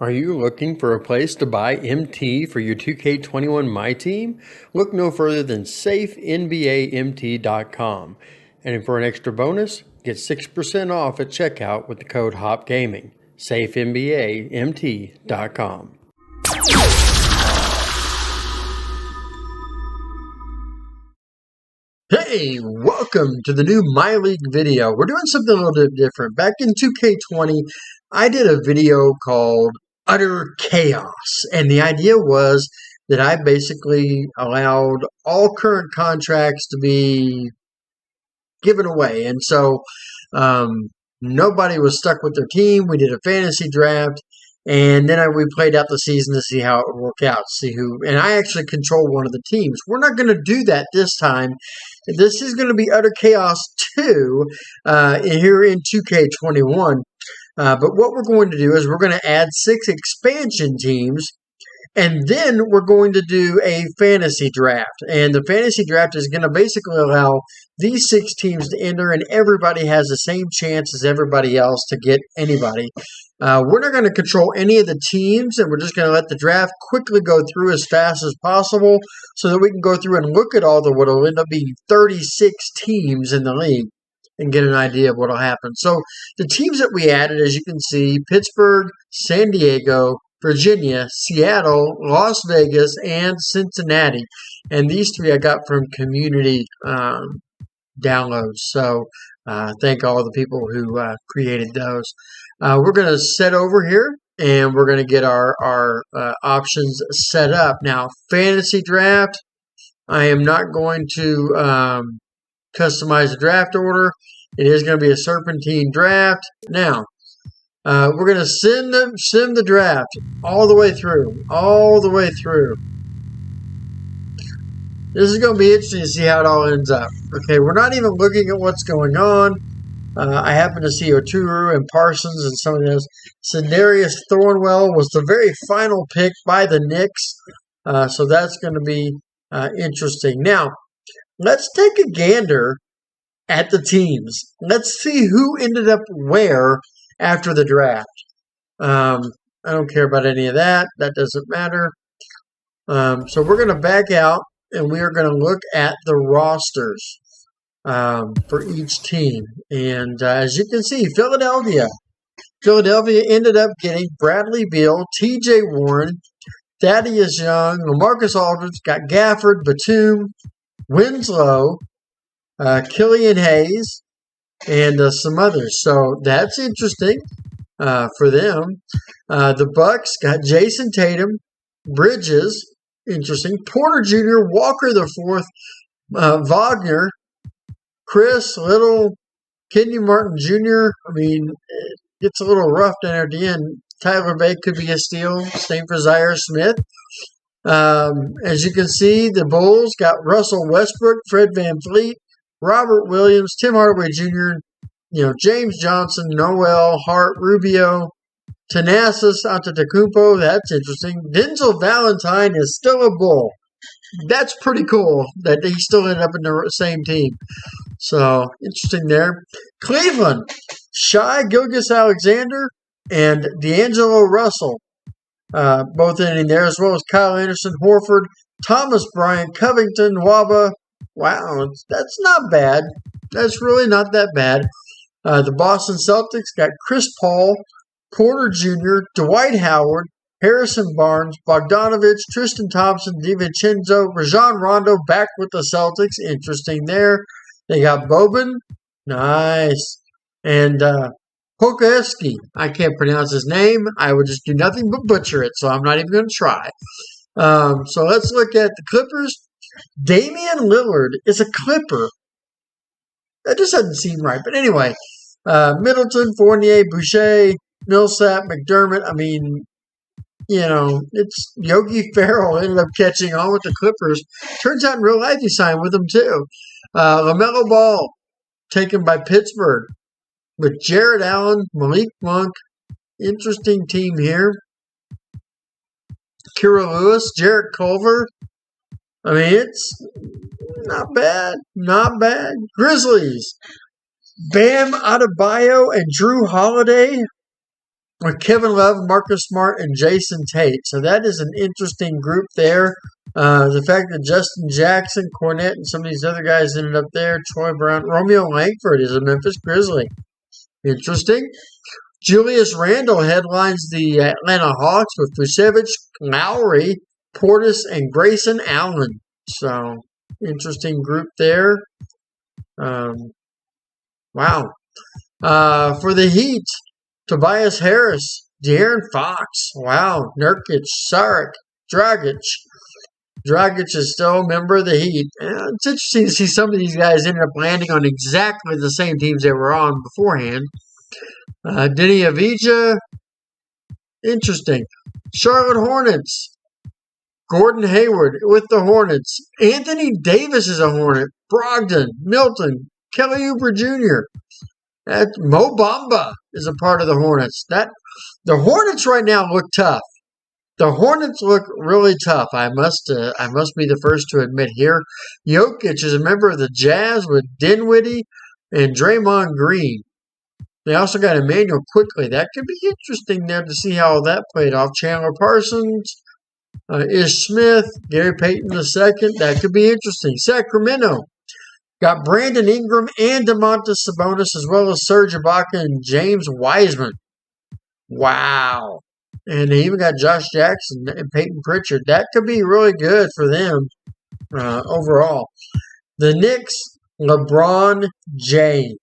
Are you looking for a place to buy MT for your 2K21 My Team? Look no further than safenbamt.com. And for an extra bonus, get 6% off at checkout with the code HoppGaming. safenbamt.com. Hey, welcome to the new Myleague video. We're doing something a little bit different. Back in 2K20, I did a video called Utter Chaos, and the idea was that I basically allowed all current contracts to be given away, and so nobody was stuck with their team. We did a fantasy draft, and then we played out the season to see how it would work out, see who. And I actually control one of the teams. We're not going to do that this time. This is going to be Utter Chaos 2 here in 2K21. But what we're going to do is we're going to add 6 expansion teams, and then we're going to do a fantasy draft. And the fantasy draft is going to basically allow these 6 teams to enter, and everybody has the same chance as everybody else to get anybody. We're not going to control any of the teams, and we're just going to let the draft quickly go through as fast as possible so that we can go through and look at all the what will end up being 36 teams in the league and get an idea of what will happen. So the teams that we added, as you can see, Pittsburgh, San Diego, Virginia, Seattle, Las Vegas, and Cincinnati. And these 3 I got from community downloads. So thank all the people who created those. We're going to set over here, and we're going to get our options set up. Now, fantasy draft, I am not going to customize the draft order. It is going to be a serpentine draft. Now, we're going to sim the draft all the way through. This is going to be interesting to see how it all ends up. Okay, we're not even looking at what's going on. I happen to see Oturu and Parsons and some of those. Scenarius Thornwell was the very final pick by the Knicks. So that's going to be interesting. Now, let's take a gander at the teams. Let's see who ended up where after the draft. I don't care about any of that. That doesn't matter. So we're going to back out, and we are going to look at the rosters for each team. And as you can see, Philadelphia ended up getting Bradley Beal, T.J. Warren, Thaddeus Young, LaMarcus Aldridge, got Gafford, Batum, Winslow, Killian Hayes, and some others. So that's interesting for them. The Bucks got Jason Tatum, Bridges, interesting, Porter Jr., Walker the Fourth, Wagner, Chris Little, Kenny Martin Jr. I mean, it gets a little rough down there at the end. Tyler Bay could be a steal. Same for Zaire Smith. As you can see, the Bulls got Russell Westbrook, Fred VanVleet, Robert Williams, Tim Hardaway Jr., James Johnson, Noel, Hart, Rubio, Thanasis Antetokounmpo. That's interesting. Denzel Valentine is still a Bull. That's pretty cool that he still ended up in the same team. So, interesting there. Cleveland, Shai Gilgeous-Alexander and D'Angelo Russell. Both ending there, as well as Kyle Anderson, Horford, Thomas Bryant, Covington, Waba. Wow, that's not bad. That's really not that bad. The Boston Celtics got Chris Paul, Porter Jr., Dwight Howard, Harrison Barnes, Bogdanovich, Tristan Thompson, DiVincenzo, Rajon Rondo back with the Celtics. Interesting there. They got Boban. Nice. And Pokuevsky. I can't pronounce his name. I would just do nothing but butcher it, so I'm not even going to try. So let's look at the Clippers. Damian Lillard is a Clipper. That just doesn't seem right. But anyway, Middleton, Fournier, Boucher, Millsap, McDermott. I mean, it's Yogi Ferrell ended up catching on with the Clippers. Turns out in real life he signed with them too. LaMelo Ball taken by Pittsburgh with Jared Allen, Malik Monk. Interesting team here. Kira Lewis, Jarrett Culver. I mean, it's not bad. Grizzlies. Bam Adebayo and Drew Holiday. with Kevin Love, Marcus Smart, and Jason Tate. So that is an interesting group there. The fact that Justin Jackson, Cornette, and some of these other guys ended up there. Troy Brown, Romeo Langford is a Memphis Grizzly. Interesting. Julius Randle headlines the Atlanta Hawks with Vucevic, Lowry, Portis, and Grayson Allen. So, interesting group there. Wow. For the Heat, Tobias Harris, De'Aaron Fox, wow, Nurkic, Saric, Dragic. Dragic is still a member of the Heat. It's interesting to see some of these guys ended up landing on exactly the same teams they were on beforehand. Denny Avija, interesting. Charlotte Hornets, Gordon Hayward with the Hornets. Anthony Davis is a Hornet. Brogdon, Milton, Kelly Oubre Jr. Mo Bamba is a part of the Hornets. The Hornets right now look tough. The Hornets look really tough. I must be the first to admit here. Jokic is a member of the Jazz with Dinwiddie and Draymond Green. They also got Emmanuel Quickly. That could be interesting there to see how that played off. Chandler Parsons, Ish Smith, Gary Payton II. That could be interesting. Sacramento got Brandon Ingram and DeMontis Sabonis, as well as Serge Ibaka and James Wiseman. Wow. And they even got Josh Jackson and Peyton Pritchard. That could be really good for them overall. The Knicks, LeBron James.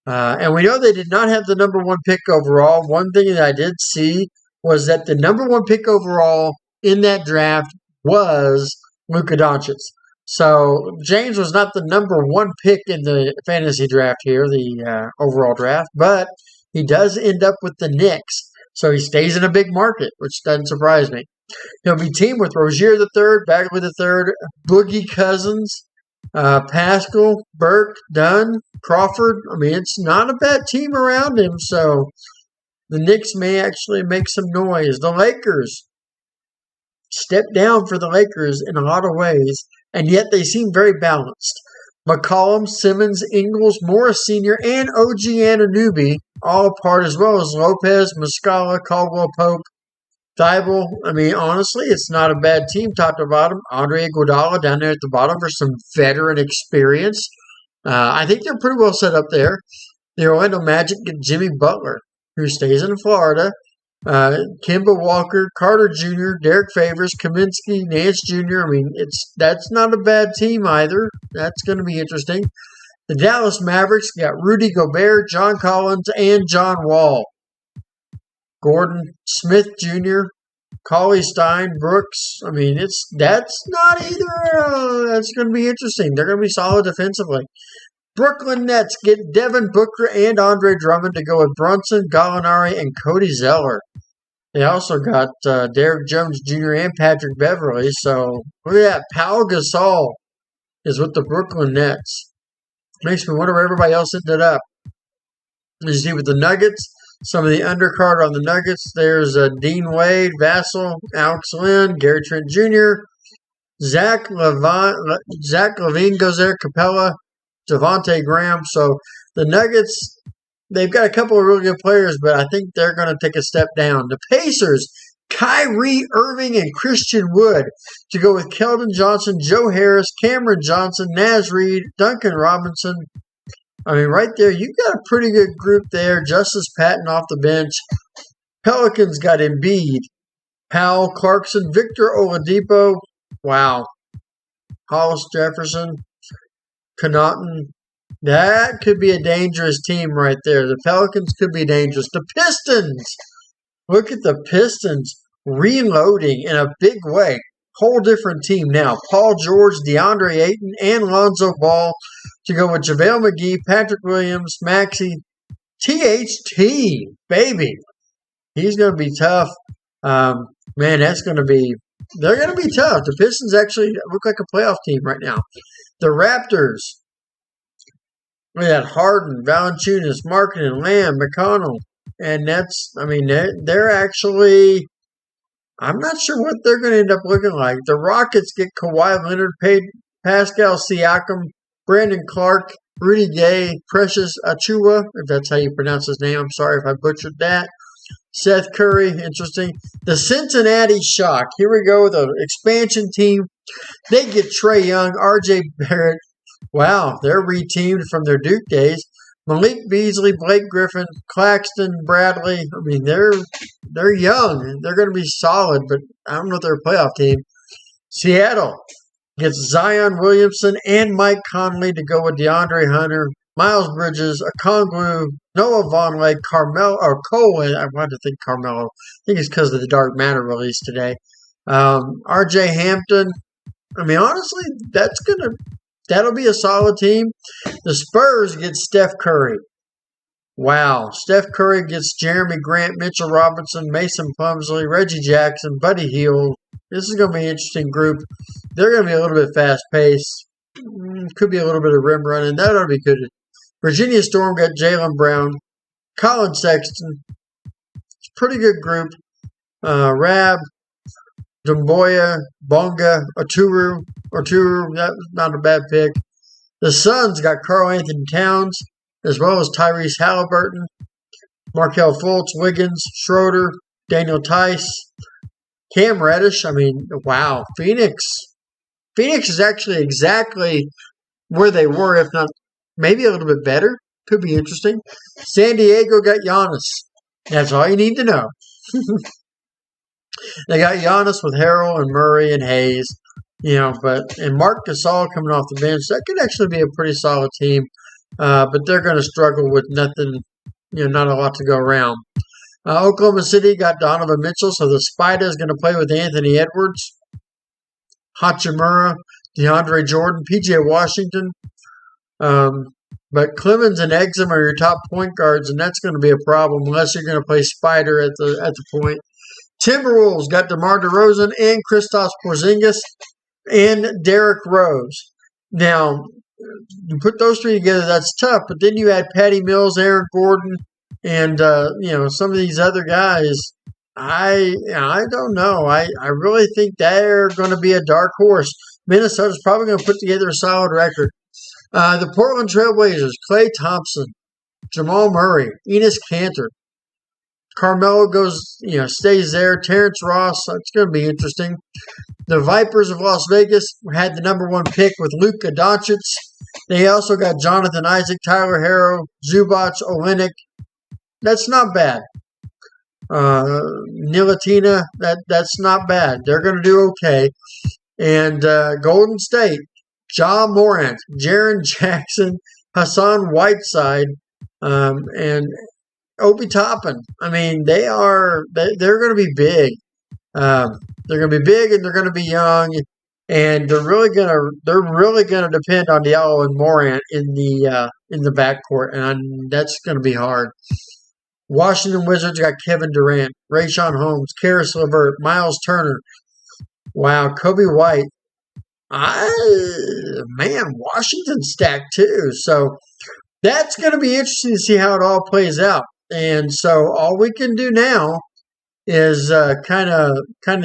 And we know they did not have the number 1 pick overall. One thing that I did see was that the number 1 pick overall in that draft was Luka Doncic. So James was not the number 1 pick in the fantasy draft here, the overall draft, but he does end up with the Knicks. So he stays in a big market, which doesn't surprise me. He'll be teamed with Rozier III, Bagley III, Boogie Cousins, Pascal, Burke, Dunn, Crawford. I mean, it's not a bad team around him, so the Knicks may actually make some noise. The Lakers step down for the Lakers in a lot of ways, and yet they seem very balanced. McCollum, Simmons, Ingles, Morris Sr., and OG Anunoby all a part, as well as Lopez, Muscala, Caldwell Pope, Thibault. I mean, honestly, it's not a bad team top to bottom. Andre Iguodala down there at the bottom for some veteran experience. I think they're pretty well set up there. The Orlando Magic get Jimmy Butler, who stays in Florida. Kemba Walker, Carter Jr., Derek Favors, Kaminsky, Nance Jr. I mean, that's not a bad team either. That's going to be interesting. The Dallas Mavericks got Rudy Gobert, John Collins, and John Wall. Gordon Smith Jr., Cauley Stein, Brooks. I mean, that's not either. That's going to be interesting. They're going to be solid defensively. Brooklyn Nets get Devin Booker and Andre Drummond to go with Brunson, Gallinari, and Cody Zeller. They also got Derrick Jones Jr. and Patrick Beverly. So look at that. Pau Gasol is with the Brooklyn Nets. Makes me wonder where everybody else ended up. You see with the Nuggets, some of the undercard on the Nuggets. There's Dean Wade, Vassell, Alex Lynn, Gary Trent Jr., Zach Levine goes there, Capella, Devontae Graham. So the Nuggets, they've got a couple of really good players, but I think they're going to take a step down. The Pacers, Kyrie Irving and Christian Wood to go with Keldon Johnson, Joe Harris, Cameron Johnson, Naz Reid, Duncan Robinson. I mean, right there, you've got a pretty good group there. Justice Patton off the bench. Pelicans got Embiid, Powell, Clarkson, Victor Oladipo. Wow. Hollis Jefferson, Connaughton. That could be a dangerous team right there. The Pelicans could be dangerous. The Pistons. Look at the Pistons reloading in a big way. Whole different team now. Paul George, DeAndre Ayton, and Lonzo Ball to go with JaVale McGee, Patrick Williams, Maxey, THT, baby. He's going to be tough. Man, that's going to be – they're going to be tough. The Pistons actually look like a playoff team right now. The Raptors. We got Harden, Valanciunas, Markkanen, Lamb, McConnell. And that's, I mean, they're actually, I'm not sure what they're going to end up looking like. The Rockets get Kawhi Leonard, Pascal Siakam, Brandon Clark, Rudy Gay, Precious Achua, if that's how you pronounce his name. I'm sorry if I butchered that. Seth Curry, interesting. The Cincinnati Shock. Here we go with an expansion team. They get Trae Young, R.J. Barrett. Wow, they're reteamed from their Duke days. Malik Beasley, Blake Griffin, Claxton, Bradley. I mean, they're young. They're going to be solid, but I don't know if they're a playoff team. Seattle gets Zion Williamson and Mike Conley to go with DeAndre Hunter, Miles Bridges, Okongwu, Noah Vonleh, Cole. I wanted to think Carmelo. I think it's because of the Dark Matter release today. R.J. Hampton. I mean, honestly, that'll be a solid team. The Spurs get Steph Curry. Wow. Steph Curry gets Jeremy Grant, Mitchell Robinson, Mason Plumlee, Reggie Jackson, Buddy Hield. This is going to be an interesting group. They're going to be a little bit fast-paced. Could be a little bit of rim running. That ought to be good. Virginia Storm got Jaylen Brown, Colin Sexton. It's a pretty good group. Rab, Dumboya, Bonga, Oturu, that's not a bad pick. The Suns got Karl Anthony Towns, as well as Tyrese Halliburton, Markelle Fultz, Wiggins, Schroeder, Daniel Tice, Cam Reddish. I mean, wow. Phoenix is actually exactly where they were, if not maybe a little bit better. Could be interesting. San Diego got Giannis. That's all you need to know. They got Giannis with Harrell and Murray and Hayes, and Marc Gasol coming off the bench. That could actually be a pretty solid team, but they're going to struggle with nothing, not a lot to go around. Oklahoma City got Donovan Mitchell, so the Spider is going to play with Anthony Edwards, Hachimura, DeAndre Jordan, P.J. Washington. But Clemens and Exum are your top point guards, and that's going to be a problem unless you're going to play Spider at the point. Timberwolves got DeMar DeRozan and Kristaps Porzingis and Derrick Rose. Now, you put those three together, that's tough. But then you add Patty Mills, Aaron Gordon, and some of these other guys. I don't know. I really think they're going to be a dark horse. Minnesota's probably going to put together a solid record. The Portland Trailblazers, Klay Thompson, Jamal Murray, Enes Kanter. Carmelo stays there. Terrence Ross, that's going to be interesting. The Vipers of Las Vegas had the number one pick with Luka Doncic. They also got Jonathan Isaac, Tyler Herro, Zubac, Olynyk. That's not bad. Nilatina, that's not bad. They're going to do okay. And Golden State, Ja Morant, Jaren Jackson, Hassan Whiteside, and Obi Toppin. I mean, they're going to be big. They're going to be big and they're going to be young, and they're really going to depend on Diallo and Morant in the backcourt, and that's going to be hard. Washington Wizards got Kevin Durant, Rayshawn Holmes, Karis LeVert, Miles Turner. Wow, Kobe White. Washington's stacked too. So that's going to be interesting to see how it all plays out. And so all we can do now is kind of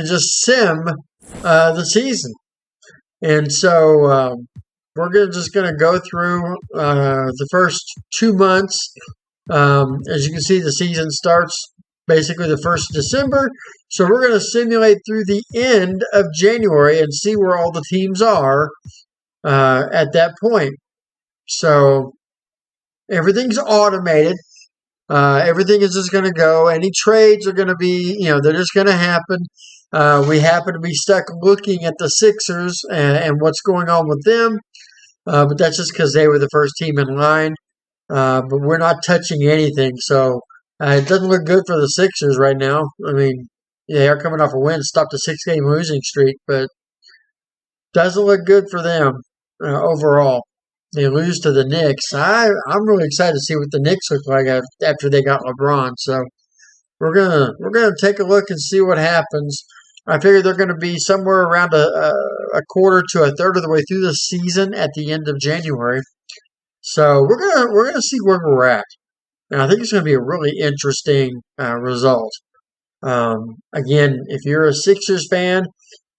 just sim the season. And so we're just going to go through the first 2 months. As you can see, the season starts basically the 1st of December. So we're going to simulate through the end of January and see where all the teams are at that point. So everything's automated. Everything is just going to go. Any trades are going to be, they're just going to happen. We happen to be stuck looking at the Sixers and what's going on with them. But that's just because they were the first team in line. But we're not touching anything. So it doesn't look good for the Sixers right now. I mean, they are coming off a win, stopped a 6-game losing streak, but doesn't look good for them overall. They lose to the Knicks. I'm really excited to see what the Knicks look like after they got LeBron. So we're gonna take a look and see what happens. I figure they're going to be somewhere around a quarter to a third of the way through the season at the end of January. So we're gonna see where we're at. And I think it's going to be a really interesting result. Again, if you're a Sixers fan,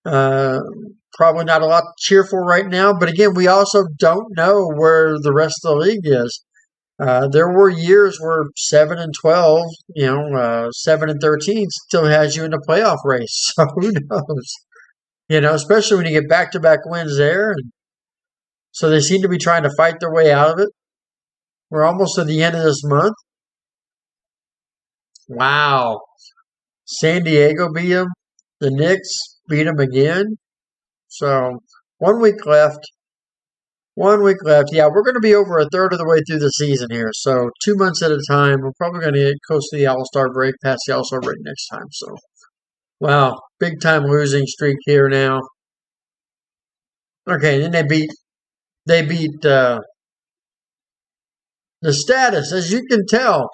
probably not a lot to cheer for right now. But again, we also don't know where the rest of the league is. There were years where 7-12, 7-13 still has you in the playoff race. So who knows? Especially when you get back-to-back wins there. And so they seem to be trying to fight their way out of it. We're almost at the end of this month. Wow. San Diego beat them. The Knicks beat them again. So 1 week left. 1 week left. Yeah, we're going to be over a third of the way through the season here. So 2 months at a time. We're probably going to get close to the All-Star break, past the All-Star break next time. So, wow, big time losing streak here now. Okay, then they beat the status, as you can tell.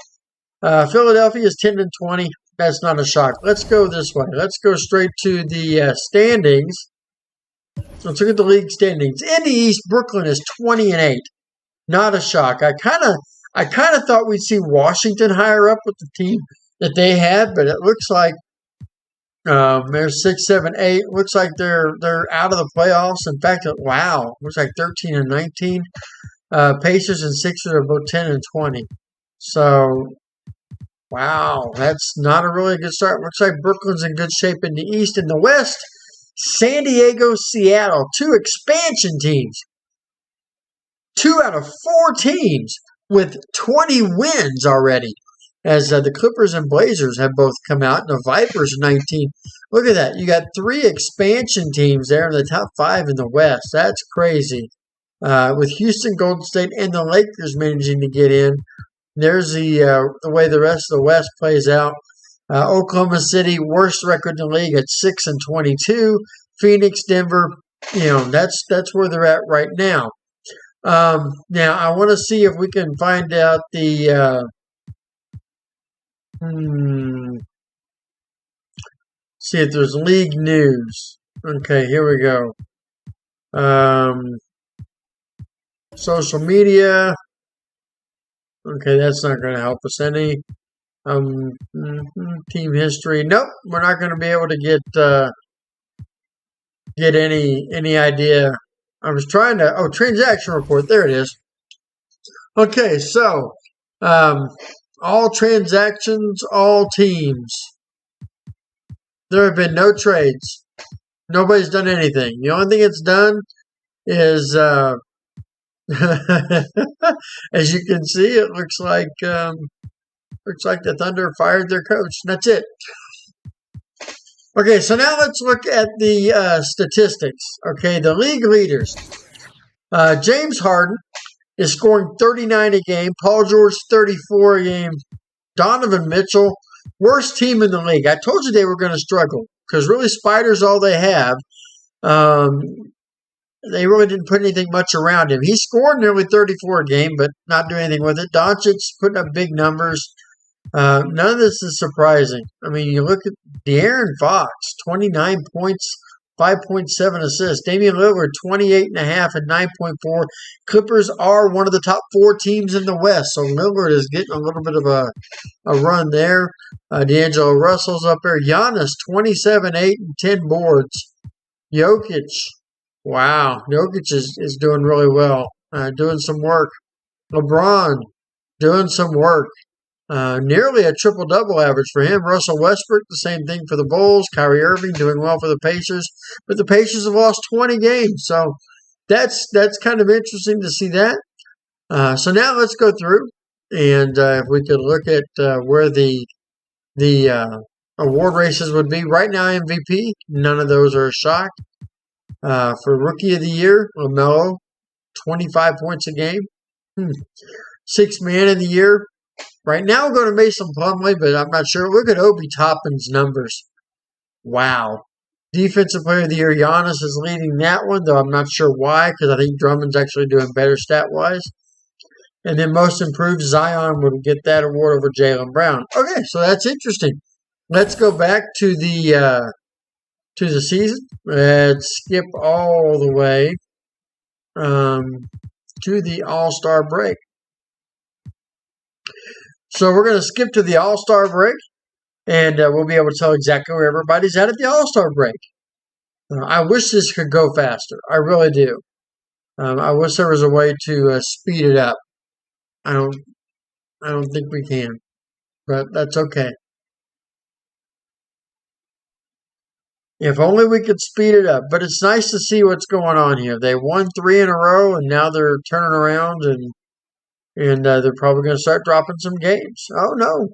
Philadelphia is 10-20. That's not a shock. Let's go this way. Let's go straight to the standings. Let's look at the league standings. In the East, Brooklyn is 20-8. Not a shock. I kind of thought we'd see Washington higher up with the team that they had, but it looks like they're 6, 7, 8. Looks like they're out of the playoffs. In fact, wow, looks like 13-19. Pacers and Sixers are both 10-20. So, wow, that's not a really good start. Looks like Brooklyn's in good shape in the East. In the West, San Diego, Seattle, 2 expansion teams. 2 out of 4 teams with 20 wins already, as the Clippers and Blazers have both come out, and the Vipers 19. Look at that. You got 3 expansion teams there in the top 5 in the West. That's crazy. With Houston, Golden State, and the Lakers managing to get in. There's the way the rest of the West plays out. Oklahoma City, worst record in the league at 6-22. Phoenix, Denver, that's where they're at right now. Now, I want to see if we can find out the see if there's league news. Okay, here we go. Social media. Okay, that's not going to help us any. Team history. Nope, we're not going to be able to get any idea. I was trying to. Transaction report. There it is. Okay, so all transactions, all teams. There have been no trades. Nobody's done anything. The only thing it's done is, as you can see, it looks like the Thunder fired their coach. That's it. Okay, so now let's look at the statistics. Okay, the league leaders. James Harden is scoring 39 a game. Paul George, 34 a game. Donovan Mitchell, worst team in the league. I told you they were going to struggle because really Spider's all they have. They really didn't put anything much around him. He scored nearly 34 a game, but not doing anything with it. Doncic putting up big numbers. None of this is surprising. I mean, you look at De'Aaron Fox, 29 points, 5.7 assists. Damian Lillard, 28.5 and 9.4. Clippers are one of the top 4 teams in the West, so Lillard is getting a little bit of a run there. D'Angelo Russell's up there. Giannis, 27, 8, and 10 boards. Jokic, wow. Jokic is doing really well, doing some work. LeBron, doing some work. Nearly a triple-double average for him. Russell Westbrook, the same thing for the Bulls. Kyrie Irving doing well for the Pacers. But the Pacers have lost 20 games. So that's kind of interesting to see that. So now let's go through. And if we could look at where the award races would be. Right now, MVP, none of those are a shock. For Rookie of the Year, LaMelo, 25 points a game. Sixth Man of the Year. Right now, we're going to Mason Plumlee, but I'm not sure. Look at Obi Toppin's numbers. Wow. Defensive Player of the Year, Giannis is leading that one, though I'm not sure why, because I think Drummond's actually doing better stat-wise. And then Most Improved, Zion would get that award over Jaylen Brown. Okay, so that's interesting. Let's go back to the season. Let's skip all the way to the All-Star break. So we're going to skip to the All-Star break, and we'll be able to tell exactly where everybody's at the All-Star break. I wish this could go faster. I really do. I wish there was a way to speed it up. I don't I don't think we can, but that's okay. If only we could speed it up. But it's nice to see what's going on here. They won 3 in a row, and now they're turning around, and they're probably going to start dropping some games. Oh no,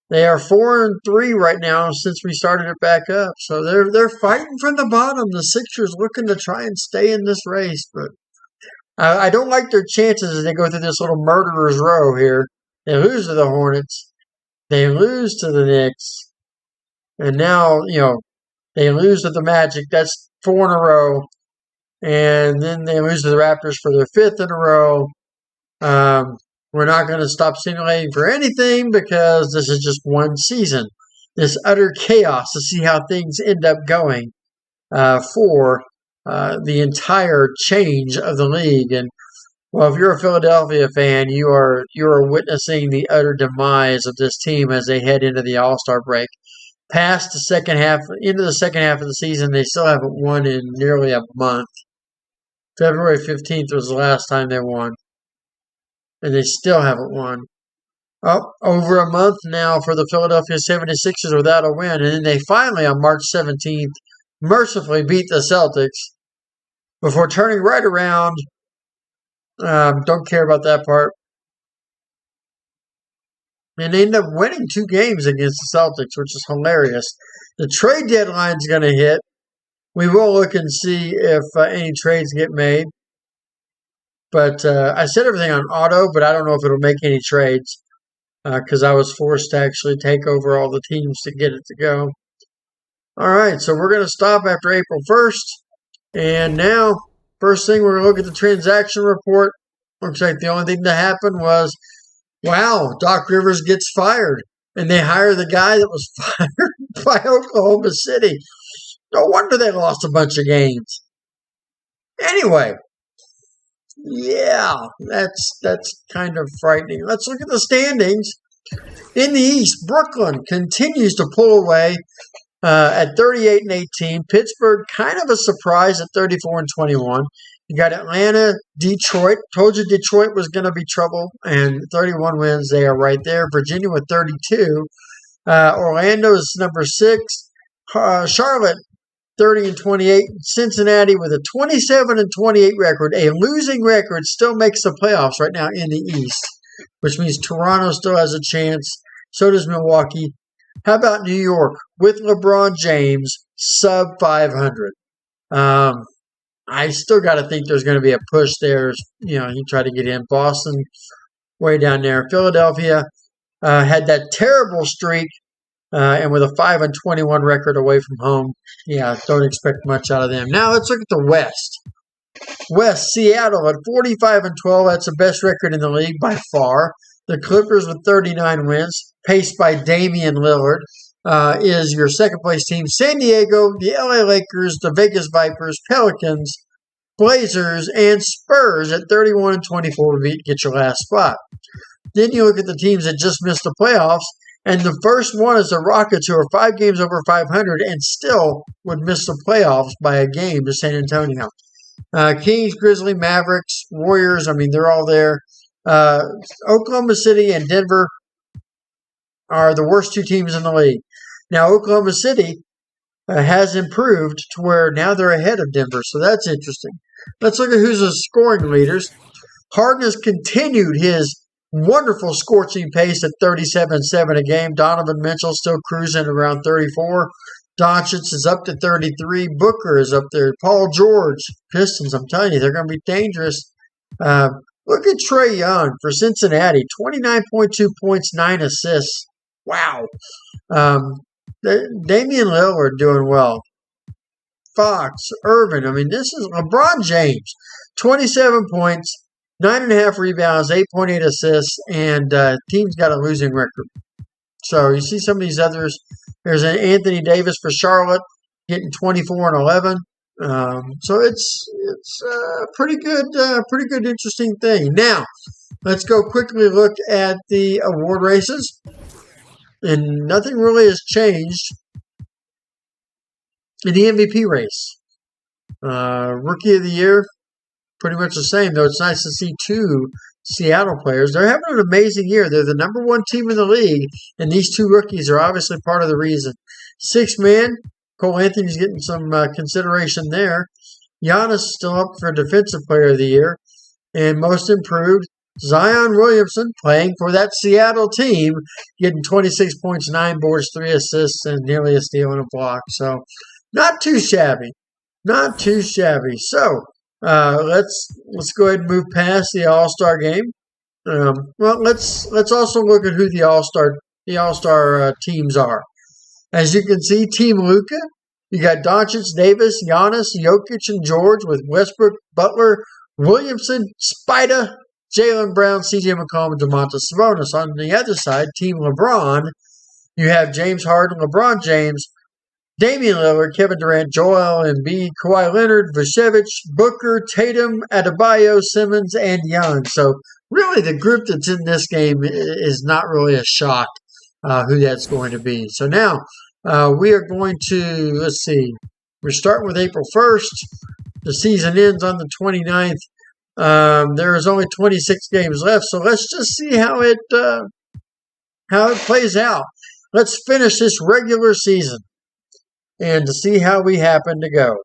they are 4-3 right now since we started it back up. So they're fighting from the bottom. The Sixers looking to try and stay in this race, but I don't like their chances as they go through this little murderer's row here. They lose to the Hornets. They lose to the Knicks. And now, they lose to the Magic. That's 4 in a row. And then they lose to the Raptors for their 5th in a row. We're not going to stop simulating for anything because this is just one season. This utter chaos to see how things end up going for the entire change of the league. And well, if you're a Philadelphia fan, you are witnessing the utter demise of this team as they head into the AllStar break. Past the second half, into the second half of the season, they still haven't won in nearly a month. February 15th was the last time they won, and they still haven't won. Over a month now for the Philadelphia 76ers without a win, and then they finally, on March 17th, mercifully beat the Celtics before turning right around. Don't care about that part. And they end up winning 2 games against the Celtics, which is hilarious. The trade deadline is going to hit. We will look and see if any trades get made. But I set everything on auto, but I don't know if it'll make any trades because I was forced to actually take over all the teams to get it to go. All right, so we're going to stop after April 1st. And now, first thing, we're going to look at the transaction report. Looks like the only thing that happened was, wow, Doc Rivers gets fired. And they hire the guy that was fired by Oklahoma City. No wonder they lost a bunch of games. Anyway, yeah, that's kind of frightening. Let's look at the standings. In the East, Brooklyn continues to pull away at 38-18. Pittsburgh, kind of a surprise at 34-21. You got Atlanta, Detroit. Told you Detroit was going to be trouble, and 31 wins. They are right there. Virginia with 32. Orlando is number 6. Charlotte, 30-28. Cincinnati with a 27-28 record. A losing record still makes the playoffs right now in the East, which means Toronto still has a chance. So does Milwaukee. How about New York with LeBron James, sub 500? I still got to think there's going to be a push there. You try to get in. Boston, way down there. Philadelphia had that terrible streak, and with a 5-21 record away from home. Yeah, don't expect much out of them. Now let's look at the West. West, Seattle at 45-12. That's the best record in the league by far. The Clippers with 39 wins, paced by Damian Lillard, is your second place team. San Diego, the LA Lakers, the Vegas Vipers, Pelicans, Blazers, and Spurs at 31-24 to get your last spot. Then you look at the teams that just missed the playoffs, and the first one is the Rockets, who are 5 games over 500 and still would miss the playoffs by a game to San Antonio. Kings, Grizzlies, Mavericks, Warriors, they're all there. Oklahoma City and Denver are the worst 2 teams in the league. Now, Oklahoma City has improved to where now they're ahead of Denver, so that's interesting. Let's look at who's the scoring leaders. Harden has continued his wonderful scorching pace at 37-7 a game. Donovan Mitchell still cruising around 34. Doncic is up to 33. Booker is up there. Paul George, Pistons, I'm telling you, they're going to be dangerous. Look at Trae Young for Cincinnati, 29.2 points, 9 assists. Wow. Damian Lillard doing well. Fox, Irvin. This is LeBron James, 27 points, 9.5 rebounds, 8.8 assists, and team's got a losing record. So you see some of these others. There's an Anthony Davis for Charlotte getting 24 and 11. So it's a pretty good, interesting thing. Now, let's go quickly look at the award races. And nothing really has changed in the MVP race. Rookie of the Year, pretty much the same, though it's nice to see 2 Seattle players. They're having an amazing year. They're the #1 team in the league, and these two rookies are obviously part of the reason. Sixth man, Cole Anthony's getting some consideration there. Giannis still up for Defensive Player of the Year. And most improved, Zion Williamson, playing for that Seattle team, getting 26 points, 9 boards, 3 assists, and nearly a steal and a block. So not too shabby. Not too shabby. So let's go ahead and move past the All-Star game. Well, let's also look at who the All-Star teams are. As you can see, Team Luka, you got Doncic, Davis, Giannis, Jokic, and George with Westbrook, Butler, Williamson, Spida, Jaylen Brown, C.J. McCollum, and Domantas Sabonis. On the other side, Team LeBron, you have James Harden, LeBron James, Damian Lillard, Kevin Durant, Joel Embiid, Kawhi Leonard, Vucevic, Booker, Tatum, Adebayo, Simmons, and Young. So really the group that's in this game is not really a shock who that's going to be. So now we are going to, let's see, we're starting with April 1st. The season ends on the 29th. There is only 26 games left, so let's just see how it plays out. Let's finish this regular season and to see how we happen to go.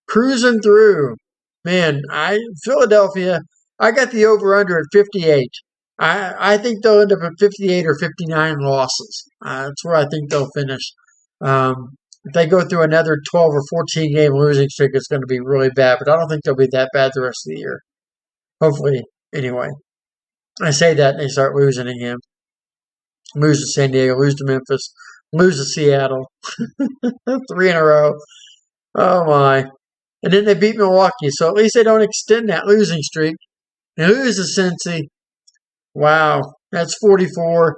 Cruising through. Man, Philadelphia, I got the over-under at 58. I think they'll end up at 58 or 59 losses. That's where I think they'll finish. If they go through another 12 or 14 game losing streak, it's going to be really bad, but I don't think they'll be that bad the rest of the year. Hopefully, anyway. I say that and they start losing again. Lose to San Diego, lose to Memphis, lose to Seattle. 3 in a row. Oh my. And then they beat Milwaukee, so at least they don't extend that losing streak. They lose to Cincy. Wow, that's 44.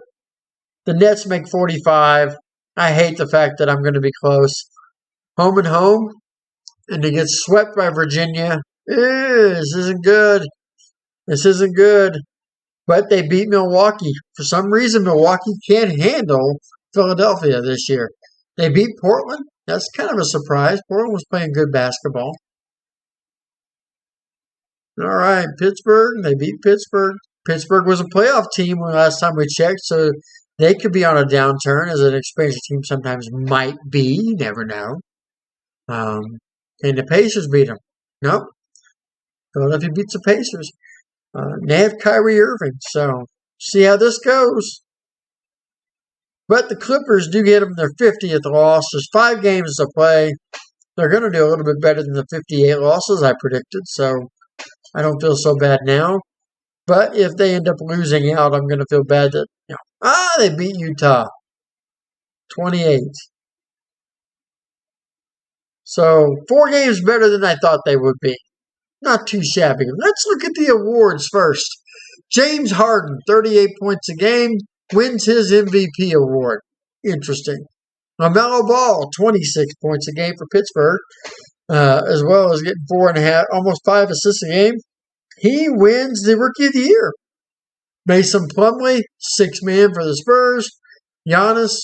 The Nets make 45. I hate the fact that I'm going to be close. Home and home, and they get swept by Virginia. This isn't good. This isn't good. But they beat Milwaukee. For some reason, Milwaukee can't handle Philadelphia this year. They beat Portland. That's kind of a surprise. Portland was playing good basketball. All right, Pittsburgh. They beat Pittsburgh. Pittsburgh was a playoff team when last time we checked, so they could be on a downturn, as an expansion team sometimes might be. You never know. And the Pacers beat them. Nope. Philadelphia beats the Pacers. They have Kyrie Irving, so see how this goes. But the Clippers do get them their 50th loss. There's 5 games to play. They're going to do a little bit better than the 58 losses I predicted, so I don't feel so bad now. But if they end up losing out, I'm going to feel bad that, they beat Utah. 28. So 4 games better than I thought they would be. Not too shabby. Let's look at the awards first. James Harden, 38 points a game, wins his MVP award. Interesting. LaMelo Ball, 26 points a game for Pittsburgh, as well as getting 4.5, almost 5 assists a game. He wins the Rookie of the Year. Mason Plumlee, 6th man for the Spurs. Giannis,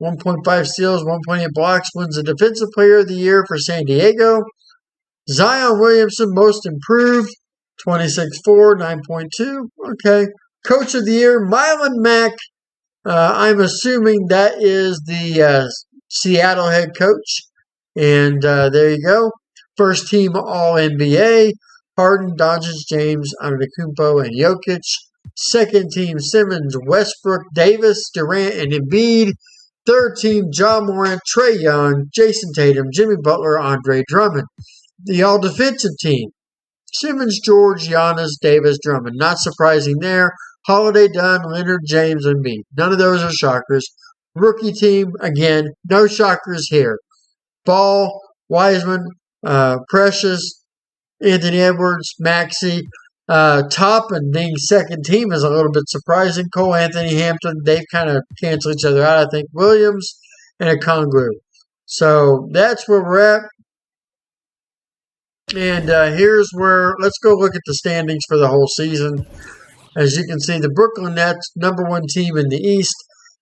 1.5 steals, 1.8 blocks, wins the Defensive Player of the Year for San Diego. Zion Williamson, most improved, 26-4, 9.2. Okay. Coach of the Year, Mylan Mack. I'm assuming that is the Seattle head coach. And there you go. First team All-NBA. Harden, Doncic, James, Antetokounmpo, and Jokic. Second team Simmons, Westbrook, Davis, Durant, and Embiid. Third team John Morant, Trae Young, Jason Tatum, Jimmy Butler, Andre Drummond. The all-defensive team, Simmons, George, Giannis, Davis, Drummond. Not surprising there. Holiday, Dunn, Leonard, James, and Embiid. None of those are shockers. Rookie team, again, no shockers here. Ball, Wiseman, Precious, Anthony Edwards, Maxey. Toppin being second team is a little bit surprising. Cole Anthony, Hampton, they've kind of canceled each other out, I think. Williams and Okongwu. So that's where we're at. And here's where, let's go look at the standings for the whole season. As you can see, the Brooklyn Nets, #1 team in the East.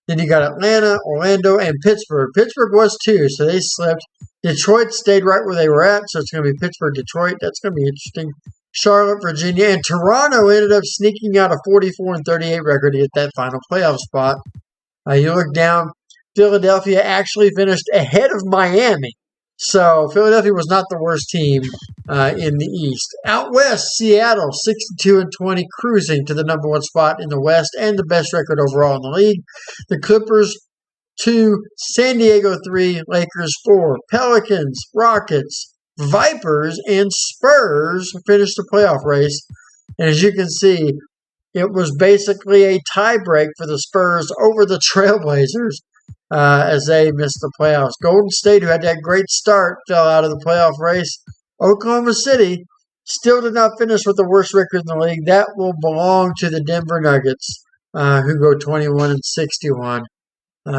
Then you got Atlanta, Orlando, and Pittsburgh. Pittsburgh was 2, so they slipped. Detroit stayed right where they were at, so it's going to be Pittsburgh, Detroit. That's going to be interesting. Charlotte, Virginia, and Toronto ended up sneaking out a 44-38 record to get that final playoff spot. You look down, Philadelphia actually finished ahead of Miami. So Philadelphia was not the worst team in the East. Out West, Seattle, 62-20, cruising to the number one spot in the West and the best record overall in the league. The Clippers, 2, San Diego, 3, Lakers, 4, Pelicans, Rockets, Vipers, and Spurs finished the playoff race. And as you can see, it was basically a tiebreak for the Spurs over the Trailblazers as they missed the playoffs. Golden State, who had that great start, fell out of the playoff race. Oklahoma City still did not finish with the worst record in the league. That will belong to the Denver Nuggets, who go 21-61.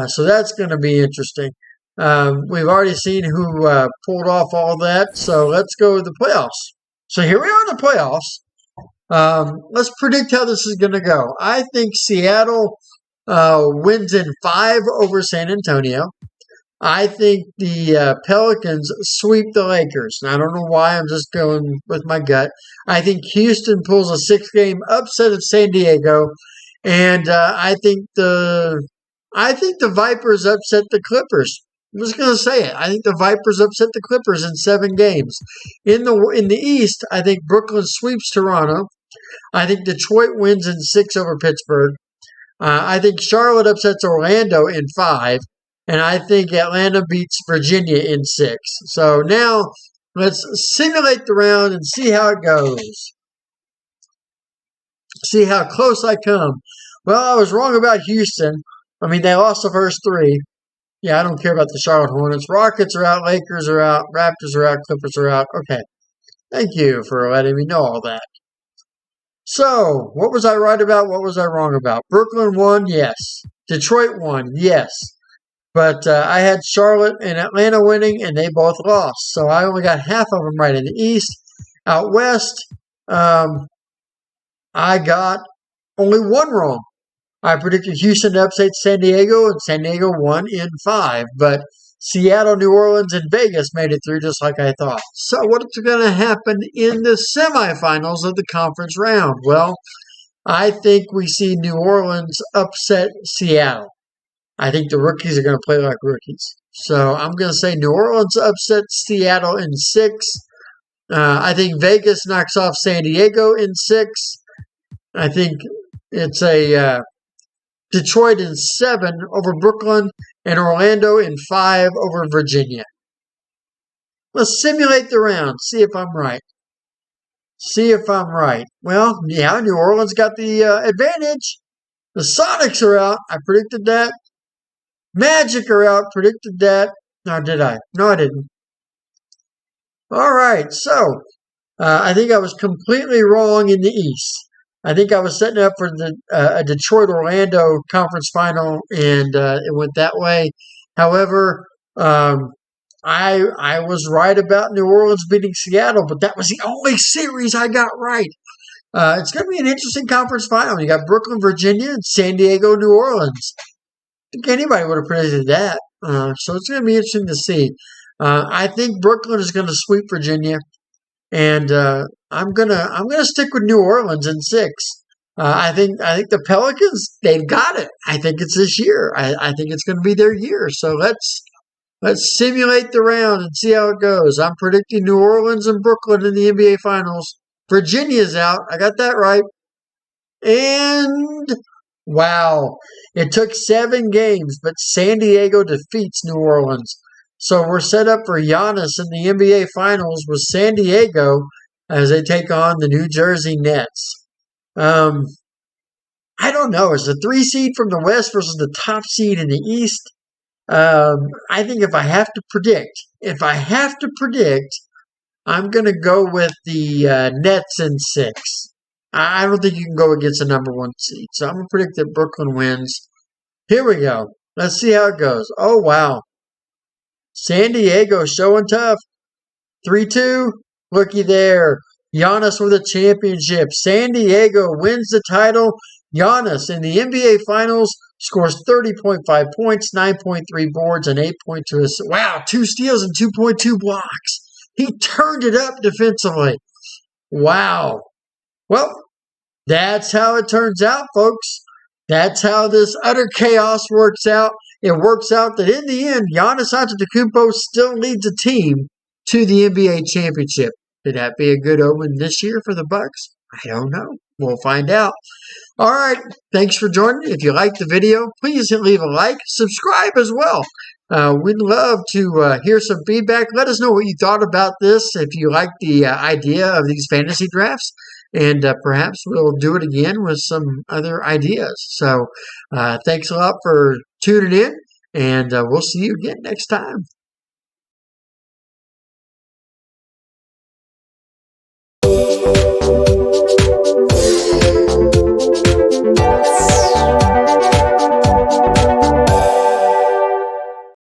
So that's going to be interesting. We've already seen who pulled off all that, so let's go to the playoffs. So here we are in the playoffs. Let's predict how this is going to go. I think Seattle wins in 5 over San Antonio. I think the Pelicans sweep the Lakers. I don't know why. I'm just going with my gut. I think Houston pulls a 6-game upset of San Diego, and I think the Vipers upset the Clippers. I'm just going to say it. I think the Vipers upset the Clippers in 7 games. In the East, I think Brooklyn sweeps Toronto. I think Detroit wins in 6 over Pittsburgh. I think Charlotte upsets Orlando in 5. And I think Atlanta beats Virginia in 6. So now let's simulate the round and see how it goes. See how close I come. Well, I was wrong about Houston. I mean, they lost the first 3. Yeah, I don't care about the Charlotte Hornets. Rockets are out. Lakers are out. Raptors are out. Clippers are out. Okay. Thank you for letting me know all that. So, what was I right about? What was I wrong about? Brooklyn won? Yes. Detroit won? Yes. But I had Charlotte and Atlanta winning, and they both lost. So I only got half of them right in the East. Out West, I got only 1 wrong. I predicted Houston to upset San Diego, and San Diego won in 5. But Seattle, New Orleans, and Vegas made it through just like I thought. So what's going to happen in the semifinals of the conference round? Well, I think we see New Orleans upset Seattle. I think the rookies are going to play like rookies. So I'm going to say New Orleans upset Seattle in 6. I think Vegas knocks off San Diego in 6. I think it's a Detroit in 7 over Brooklyn, and Orlando in 5 over Virginia. Let's simulate the round, see if I'm right. Well, yeah, New Orleans got the advantage. The Sonics are out. I predicted that. Magic are out. Predicted that. Now, did I? No, I didn't. All right, so I think I was completely wrong in the East. I think I was setting up for a Detroit-Orlando conference final, and it went that way. However, I was right about New Orleans beating Seattle, but that was the only series I got right. It's going to be an interesting conference final. You got Brooklyn, Virginia, and San Diego, New Orleans. I think anybody would have predicted that. So it's going to be interesting to see. I think Brooklyn is going to sweep Virginia, and I'm gonna stick with New Orleans in 6. I think the Pelicans, they've got it. I think it's this year. I think it's going to be their year. So let's simulate the round and see how it goes. I'm predicting New Orleans and Brooklyn in the NBA Finals. Virginia's out. I got that right. And wow, it took 7 games, but San Diego defeats New Orleans. So we're set up for Giannis in the NBA Finals with San Diego as they take on the New Jersey Nets. I don't know. Is the 3 seed from the West versus the top seed in the East? I think if I have to predict, I'm going to go with the Nets in 6. I don't think you can go against the number 1 seed. So I'm going to predict that Brooklyn wins. Here we go. Let's see how it goes. Oh, wow. San Diego showing tough. 3-2. Looky there. Giannis with a championship. San Diego wins the title. Giannis in the NBA Finals scores 30.5 points, 9.3 boards, and 8.2 assists. Wow, 2 steals and 2.2 blocks. He turned it up defensively. Wow. Well, that's how it turns out, folks. That's how this utter chaos works out. It works out that in the end, Giannis Antetokounmpo still leads the team to the NBA championship. Could that be a good omen this year for the Bucks? I don't know. We'll find out. All right. Thanks for joining. If you liked the video, please leave a like. Subscribe as well. We'd love to hear some feedback. Let us know what you thought about this, if you like the idea of these fantasy drafts. And perhaps we'll do it again with some other ideas. So thanks a lot for tuning in, and we'll see you again next time.